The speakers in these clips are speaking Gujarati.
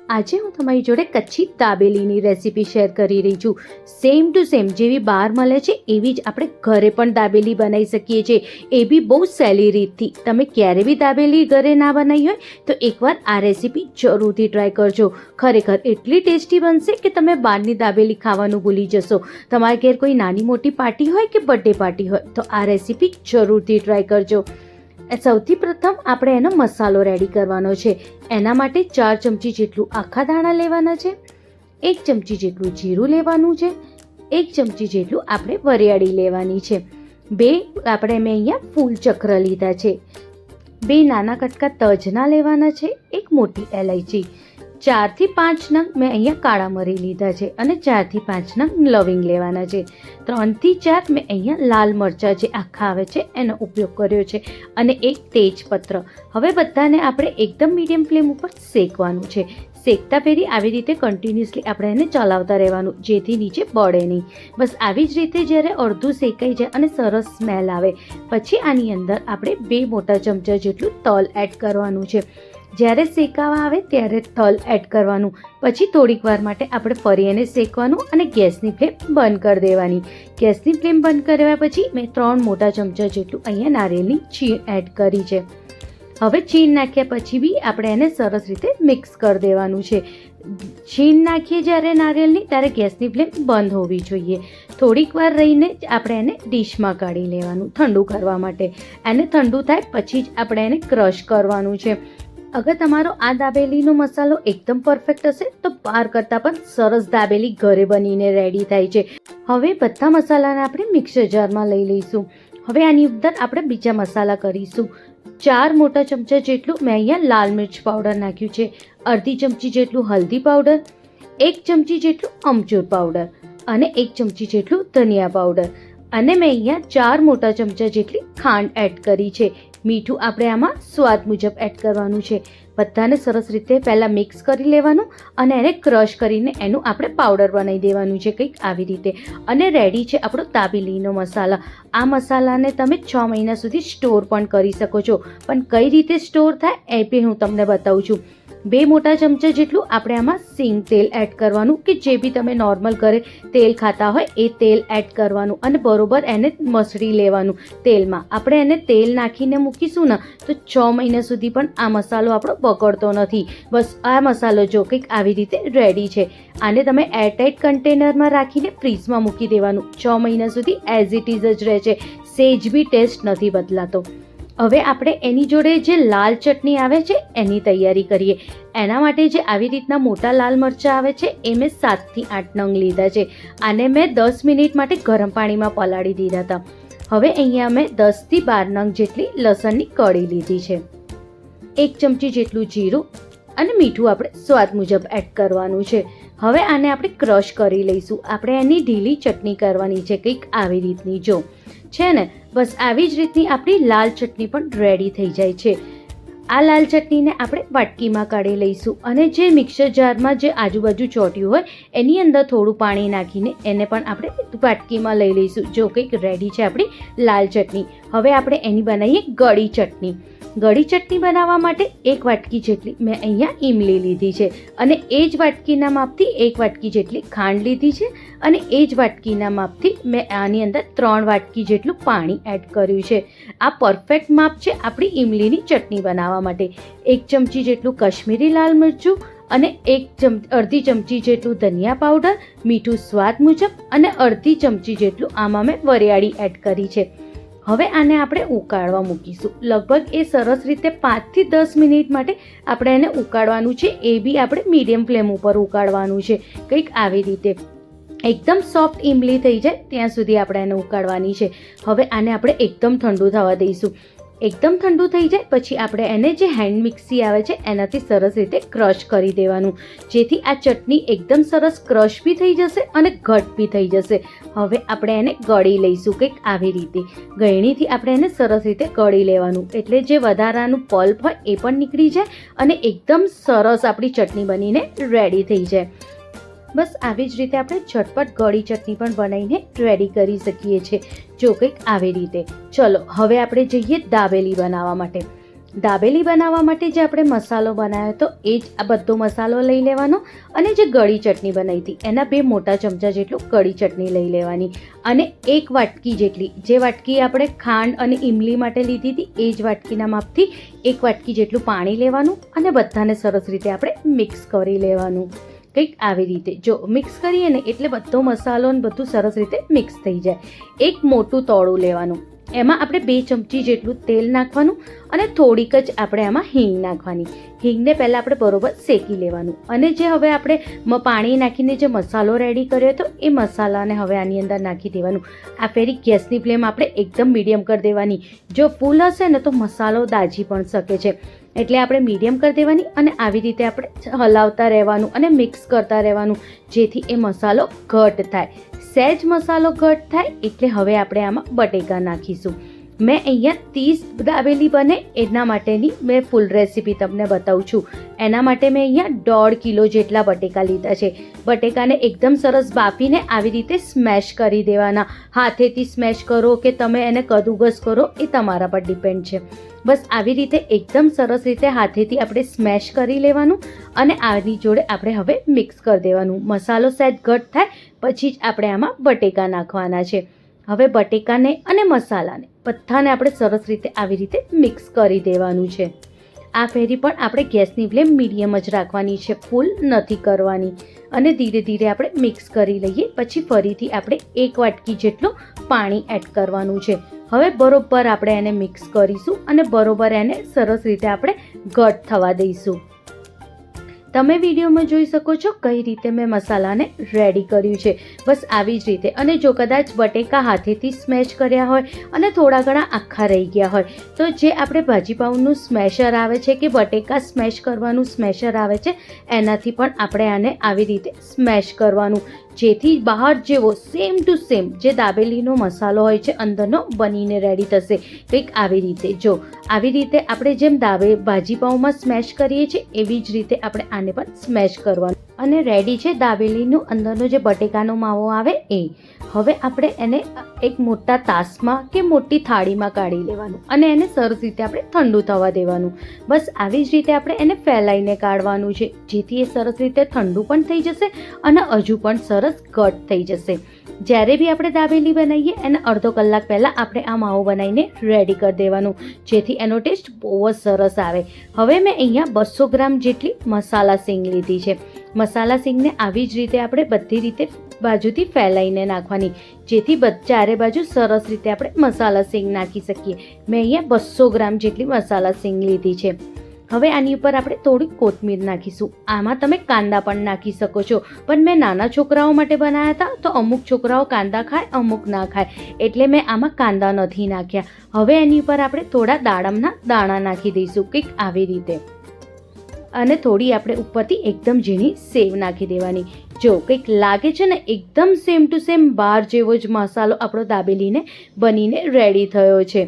આજે હું તમારી જોડે કચ્છી દાબેલીની રેસીપી શેર કરી રહી છું. સેમ ટુ સેમ જેવી બહાર મળે છે એવી જ આપણે ઘરે પણ દાબેલી બનાવી શકીએ છીએ, એ બી બહુ સહેલી રીતથી. તમે ક્યારે બી દાબેલી ઘરે ના બનાવી હોય તો એકવાર આ રેસીપી જરૂરથી ટ્રાય કરજો. ખરેખર એટલી ટેસ્ટી બનશે કે તમે બહારની દાબેલી ખાવાનું ભૂલી જશો. તમારા ઘેર કોઈ નાની મોટી પાર્ટી હોય કે બર્થડે પાર્ટી હોય તો આ રેસીપી જરૂરથી ટ્રાય કરજો. સૌથી પ્રથમ આપણે એનો મસાલો રેડી કરવાનો છે. એના માટે 4 ચમચી જેટલું આખા ધાણા લેવાના છે, 1 ચમચી જેટલું જીરું લેવાનું છે, 1 ચમચી જેટલું આપણે વરિયાળી લેવાની છે, 2 આપણે મેં અહીંયા ફૂલ ચક્ર લીધા છે, 2 નાના કટકા તજના લેવાના છે, 1 મોટી એલાયચી, 4 થી 5 નંગ મેં અહીંયા કાળા મરી લીધા છે અને 4 થી 5 નંગ લવિંગ લેવાના છે, 3 થી 4 મેં અહીંયા લાલ મરચાં જે આખા આવે છે એનો ઉપયોગ કર્યો છે અને 1 તેજપત્ર. હવે બધાને આપણે એકદમ મીડિયમ ફ્લેમ ઉપર શેકવાનું છે. શેકતા ફેરી આવી રીતે કન્ટિન્યુઅસલી આપણે એને ચલાવતા રહેવાનું, જેથી નીચે બળે નહીં. બસ આવી જ રીતે જ્યારે અડધું શેકાઈ જાય અને સરસ સ્મેલ આવે પછી આની અંદર આપણે 2 મોટા ચમચા જેટલું તલ એડ કરવાનું છે. જ્યારે શેકાવા આવે ત્યારે તલ એડ કરવાનું. પછી થોડીક વાર માટે આપણે ફરી એને શેકવાનું અને ગેસની ફ્લેમ બંધ કરી દેવાની. ગેસની ફ્લેમ બંધ કર્યા પછી મેં 3 મોટા ચમચા જેટલું અહીંયા નારિયેળની છીણ એડ કરી છે. હવે છીણ નાખ્યા પછી બી આપણે એને સરસ રીતે મિક્સ કરી દેવાનું છે. છીણ નાખીએ જ્યારે નારિયેળની ત્યારે ગેસની ફ્લેમ બંધ હોવી જોઈએ. થોડીક વાર રહીને જ આપણે એને ડીશમાં કાઢી લેવાનું ઠંડુ કરવા માટે. એને ઠંડુ થાય પછી જ આપણે એને ક્રશ કરવાનું છે. અગર તમારો આ દાબેલીનો મસાલો એકદમ પરફેક્ટ હશે તો બહાર કરતાં પણ સરસ દાબેલી ઘરે બનીને રેડી થાય છે. હવે બધા મસાલાને આપણે મિક્સર જારમાં લઈ લઈશું. હવે આની અંદર આપણે બીજા મસાલા કરીશું. 4 મોટા ચમચા જેટલું મેં અહીંયા લાલ મિર્ચ પાવડર નાખ્યું છે, અડધી ચમચી જેટલું હલ્દી પાવડર, 1 ચમચી જેટલું અમચૂર પાવડર અને 1 ચમચી જેટલું ધનિયા પાવડર અને મેં અહીંયા 4 મોટા ચમચા જેટલી ખાંડ એડ કરી છે. મીઠું આપણે આમાં સ્વાદ મુજબ એડ કરવાનું છે. બધાને સરસ રીતે પહેલાં મિક્સ કરી લેવાનું અને એને ક્રશ કરીને એનું આપણે પાવડર બનાવી દેવાનું છે કંઈક આવી રીતે. અને રેડી છે આપણો દાબેલીનો મસાલા. આ મસાલાને તમે 6 મહિના સુધી સ્ટોર પણ કરી શકો છો. પણ કઈ રીતે સ્ટોર થાય એ બી હું તમને બતાવું છું. 2 મોટા ચમચા જેટલું આપણે આમાં સિંગ તેલ એડ કરવાનું, કે જે બી તમે નોર્મલ ઘરે તેલ ખાતા હોય એ તેલ એડ કરવાનું અને બરોબર એને મસળી લેવાનું તેલમાં. આપણે એને તેલ નાખીને મૂકીશું ને તો 6 મહિના સુધી પણ આ મસાલો આપણો બગડતો નથી. બસ આ મસાલો જો કંઈક આવી રીતે રેડી છે. આને તમે એરટાઇટ કન્ટેનરમાં રાખીને ફ્રીઝમાં મૂકી દેવાનું. 6 મહિના સુધી એઝ ઇટ ઇઝ જ રહે છે, સેજ બી ટેસ્ટ નથી બદલાતો. હવે આપણે એની જોડે જે લાલ ચટણી આવે છે એની તૈયારી કરીએ. એના માટે જે આવી રીતના મોટા લાલ મરચાં આવે છે એ મેં 7 થી 8 નંગ લીધા છે. આને મેં 10 મિનિટ માટે ગરમ પાણીમાં પલાળી દીધા હતા. હવે અહીંયા મેં 10 થી 12 નંગ જેટલી લસણની કળી લીધી છે, 1 ચમચી જેટલું જીરું અને મીઠું આપણે સ્વાદ મુજબ એડ કરવાનું છે. હવે આને આપણે ક્રશ કરી લઈશું. આપણે એની ઢીલી ચટણી કરવાની છે કંઈક આવી રીતની જો છે ને. બસ આવી જ રીતની આપણી લાલ ચટણી પણ રેડી થઈ જાય છે. આ લાલ ચટણીને આપણે વાટકીમાં કાઢી લઈશું અને જે મિક્સર જારમાં જે આજુબાજુ ચોટ્યું હોય એની અંદર થોડું પાણી નાખીને એને પણ આપણે વાટકીમાં લઈ લઈશું. જો કંઈક રેડી છે આપણી લાલ ચટણી. હવે આપણે એની બનાવીએ ગળી ચટણી. ગળી ચટણી બનાવવા માટે 1 વાટકી જેટલી મેં અહીંયા ઈમલી લીધી છે અને એ જ વાટકીના માપથી 1 વાટકી જેટલી ખાંડ લીધી છે અને એ જ વાટકીના માપથી મેં આની અંદર 3 વાટકી જેટલું પાણી એડ કર્યું છે. આ પરફેક્ટ માપ છે આપણી ઈમલીની ચટણી બનાવવા માટે. 1 ચમચી જેટલું કશ્મીરી લાલ મરચું અને અડધી ચમચી જેટલું ધનિયા પાવડર, મીઠું સ્વાદ મુજબ અને અડધી ચમચી જેટલું આમાં મેં વરિયાળી એડ કરી છે. હવે આને આપણે ઉકાળવા મૂકીશું. લગભગ એ સરસ રીતે 5 થી 10 મિનિટ માટે આપણે એને ઉકાળવાનું છે. એ બી આપણે મીડિયમ ફ્લેમ ઉપર ઉકાળવાનું છે કંઈક આવી રીતે. એકદમ સોફ્ટ ઈમલી થઈ જાય ત્યાં સુધી આપણે એને ઉકાળવાની છે. હવે આને આપણે એકદમ ઠંડુ થવા દઈશું. એકદમ ઠંડુ થઈ જાય પછી આપણે એને જે હેન્ડ મિક્સી આવે છે એનાથી સરસ રીતે ક્રશ કરી દેવાનું, જેથી આ ચટણી એકદમ સરસ ક્રશ બી થઈ જશે અને ઘટ બી થઈ જશે. હવે આપણે એને ગળી લઈશું કંઈક આવી રીતે. ગળણીથી આપણે એને સરસ રીતે ગળી લેવાનું, એટલે જે વધારાનું પલ્પ હોય એ પણ નીકળી જાય અને એકદમ સરસ આપણી ચટણી બનીને રેડી થઈ જાય. બસ આવી જ રીતે આપણે ઝટપટ ગળી ચટણી પણ બનાવીને રેડી કરી શકીએ છીએ. જો કંઈક આવી રીતે. ચલો હવે આપણે જઈએ દાબેલી બનાવવા માટે. દાબેલી બનાવવા માટે જે આપણે મસાલો બનાવ્યો હતો એ જ આ બધો મસાલો લઈ લેવાનો અને જે ગળી ચટણી બનાવી હતી એના 2 મોટા ચમચા જેટલું ગળી ચટણી લઈ લેવાની અને 1 વાટકી જેટલી, જે વાટકી આપણે ખાંડ અને ઇમલી માટે લીધી હતી એ જ વાટકીના માપથી 1 વાટકી જેટલું પાણી લેવાનું અને બધાને સરસ રીતે આપણે મિક્સ કરી લેવાનું. કંઈક આવી રીતે જો મિક્સ કરીએ ને એટલે બધો મસાલો ને બધું સરસ રીતે મિક્સ થઈ જાય. એક મોટું તોળું લેવાનું, એમાં આપણે 2 ચમચી જેટલું તેલ નાખવાનું અને થોડીક જ આપણે આમાં હિંગ નાખવાની. હિંગને પહેલાં આપણે બરોબર શેકી લેવાનું અને જે હવે આપણે પાણી નાખીને જે મસાલો રેડી કર્યો હતો એ મસાલાને હવે આની અંદર નાખી દેવાનું. આ ફેરી ગેસની ફ્લેમ આપણે એકદમ મીડિયમ કરી દેવાની. જો ફૂલ હશે ને તો મસાલો દાજી પણ શકે છે, એટલે આપણે મીડિયમ કરી દેવાની અને આવી રીતે આપણે હલાવતા રહેવાનું અને મિક્સ કરતા રહેવાનું જેથી એ મસાલો ઘટ થાય. સહેજ મસાલો ઘટ થાય એટલે હવે આપણે આમાં બટેકા નાખીશું. મેં અહીંયા 30 દાબેલી બને એના માટેની મેં ફૂલ રેસીપી તમને બતાવું છું. એના માટે મેં અહીંયા 1.5 કિલો જેટલા બટેકા લીધા છે. બટેકાને એકદમ સરસ બાફીને આવી રીતે સ્મેશ કરી દેવાના. હાથેથી સ્મેશ કરો કે તમે એને કદુકસ કરો એ તમારા પર ડિપેન્ડ છે. બસ આવી રીતે એકદમ સરસ રીતે હાથેથી આપણે સ્મેશ કરી લેવાનું અને આની જોડે આપણે હવે મિક્સ કરી દેવાનું. મસાલો સહેજ ઘટ થાય પછી જ આપણે આમાં બટેકા નાખવાના છે. હવે બટેકાને અને મસાલાને બધાને આપણે સરસ રીતે આવી રીતે મિક્સ કરી દેવાનું છે. આ ફેરી પણ આપણે ગેસની ફ્લેમ મીડિયમ જ રાખવાની છે, ફૂલ નથી કરવાની અને ધીરે ધીરે આપણે મિક્સ કરી લઈએ. પછી ફરીથી આપણે 1 વાટકી જેટલું પાણી એડ કરવાનું છે. હવે બરોબર આપણે એને મિક્સ કરીશું અને બરોબર એને સરસ રીતે આપણે ઘટ થવા દઈશું. તમે વિડીયોમાં જોઈ શકો છો કઈ રીતે મેં મસાલાને રેડી કર્યું છે. બસ આવી જ રીતે. અને જો કદાચ બટેકા હાથેથી સ્મેશ કર્યા હોય અને થોડા ઘણા આખા રહી ગયા હોય તો જે આપણે ભાજી પાઉંનું સ્મેશર આવે છે કે બટેકા સ્મેશ કરવાનું સ્મેશર આવે છે એનાથી પણ આપણે આને આવી રીતે સ્મેશ કરવાનું જેથી બહાર જેવો સેમ ટુ સેમ જે દાબેલીનો મસાલો હોય છે અંદરનો બનીને રેડી થશે. કંઈક આવી રીતે જો આવી રીતે આપણે જેમ ભાજી પાઉંમાં સ્મેશ કરીએ છીએ એવી જ રીતે આપણે આને પણ સ્મેશ કરવાનું અને રેડી છે દાબેલીનું અંદરનો જે બટેકાનો માવો આવે એ. હવે આપણે એને એક મોટા તાસમાં કે મોટી થાળીમાં કાઢી લેવાનું અને એને સરસ રીતે આપણે ઠંડુ થવા દેવાનું. બસ આવી જ રીતે આપણે એને ફેલાઈને કાઢવાનું છે જેથી એ સરસ રીતે ઠંડુ પણ થઈ જશે અને હજુ પણ સરસ ઘટ થઈ જશે. જ્યારે બી આપણે દાબેલી બનાવીએ એને અડધો કલાક પહેલાં આપણે આ માવો બનાવીને રેડી કરી દેવાનું જેથી એનો ટેસ્ટ બહુ જ સરસ આવે. હવે મેં અહીંયા 200 ગ્રામ જેટલી મસાલા સિંગ લીધી છે. મસાલા સિંગને આવી જ રીતે આપણે બધી રીતે બાજુથી ફેલાઈને નાખવાની જેથી ચારે બાજુ સરસ રીતે આપણે મસાલા સિંગ નાખી શકીએ. મેં અહીંયા 200 ગ્રામ જેટલી મસાલા સિંગ લીધી છે. હવે આની ઉપર આપણે થોડી કોથમીર નાખીશું. આમાં તમે કાંદા પણ નાખી શકો છો, પણ મેં નાના છોકરાઓ માટે બનાવ્યા હતા તો અમુક છોકરાઓ કાંદા ખાય અમુક ના ખાય એટલે મેં આમાં કાંદા નથી નાખ્યા. હવે એની ઉપર આપણે થોડા દાડમના દાણા નાખી દઈશું કંઈક આવી રીતે અને થોડી આપણે ઉપરથી એકદમ ઝીણી સેવ નાખી દેવાની. જો કંઈક લાગે છે ને એકદમ સેમ ટુ સેમ બહાર જેવો જ મસાલો આપણો દાબેલીને બનીને રેડી થયો છે.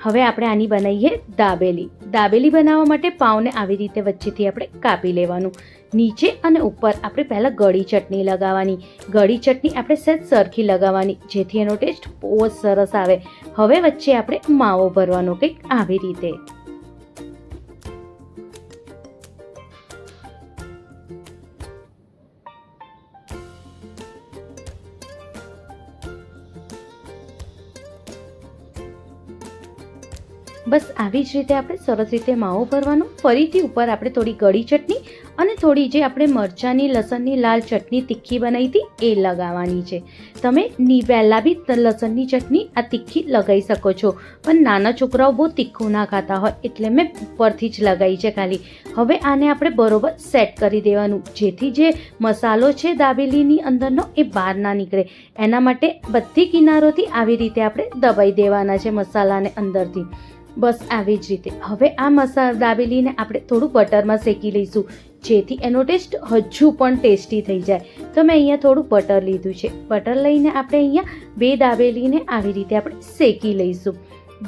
હવે આપણે આની બનાવીએ દાબેલી. દાબેલી બનાવવા માટે પાવને આવી રીતે વચ્ચેથી આપણે કાપી લેવાનું. નીચે અને ઉપર આપણે પહેલાં ગળી ચટણી લગાવવાની. ગળી ચટણી આપણે સહેજ સરખી લગાવવાની જેથી એનો ટેસ્ટ બહુ જ સરસ આવે. હવે વચ્ચે આપણે માવો ભરવાનો કંઈક આવી રીતે. બસ આવી જ રીતે આપણે સરસ રીતે માવો ભરવાનો. ફરીથી ઉપર આપણે થોડી ગળી ચટણી અને થોડી જે આપણે મરચાંની લસણની લાલ ચટણી તીખી બનાવી હતી એ લગાવવાની છે. તમે પહેલાં બી લસણની ચટણી આ તીખી લગાવી શકો છો, પણ નાના છોકરાઓ બહુ તીખું ના ખાતા હોય એટલે મેં ઉપરથી જ લગાવી છે ખાલી. હવે આને આપણે બરોબર સેટ કરી દેવાનું જેથી જે મસાલો છે દાબેલીની અંદરનો એ બહાર ના નીકળે. એના માટે બધી કિનારોથી આવી રીતે આપણે દબાઈ દેવાના છે મસાલાને અંદરથી. બસ આવી જ રીતે. હવે આ દાબેલીને આપણે થોડું બટરમાં શેકી લઈશું જેથી એનો ટેસ્ટ હજુ પણ ટેસ્ટી થઈ જાય. તો મેં અહીંયા થોડું બટર લીધું છે. બટર લઈને આપણે અહીંયા 2 દાબેલીને આવી રીતે આપણે શેકી લઈશું.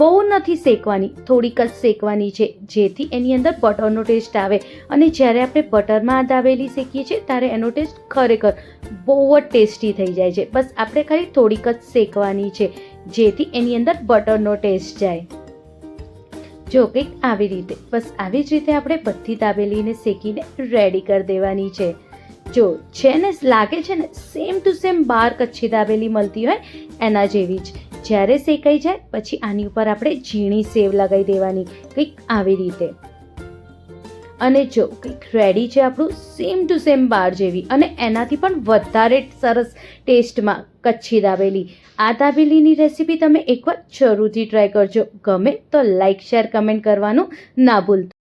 બહુ નથી શેકવાની, થોડીક જ શેકવાની છે જેથી એની અંદર બટરનો ટેસ્ટ આવે અને જ્યારે આપણે બટરમાં દાબેલી શેકીએ છીએ ત્યારે એનો ટેસ્ટ ખરેખર બહુ જ ટેસ્ટી થઈ જાય છે. બસ આપણે ખાલી થોડીક જ શેકવાની છે જેથી એની અંદર બટરનો ટેસ્ટ જાય. જો કંઈક આવી રીતે, બસ આવી જ રીતે આપણે બધી દાબેલીને શેકીને રેડી કરી દેવાની છે. જો છે ને, લાગે છે ને સેમ ટુ સેમ બહાર કચ્છી દાબેલી મળતી હોય એના જેવી જ. જ્યારે શેકાઈ જાય પછી આની ઉપર આપણે ઝીણી સેવ લગાવી દેવાની, કંઈક આવી રીતે. અને જો કંઈક રેડી છે આપણું સેમ ટુ સેમ બહાર જેવી, અને એનાથી પણ વધારે સરસ ટેસ્ટમાં કચ્છી દાબેલી. આ દાબેલીની રેસીપી તમે એકવાર જરૂરથી ટ્રાય કરજો. ગમે તો લાઈક, શેર, કમેન્ટ કરવાનું ના ભૂલતા.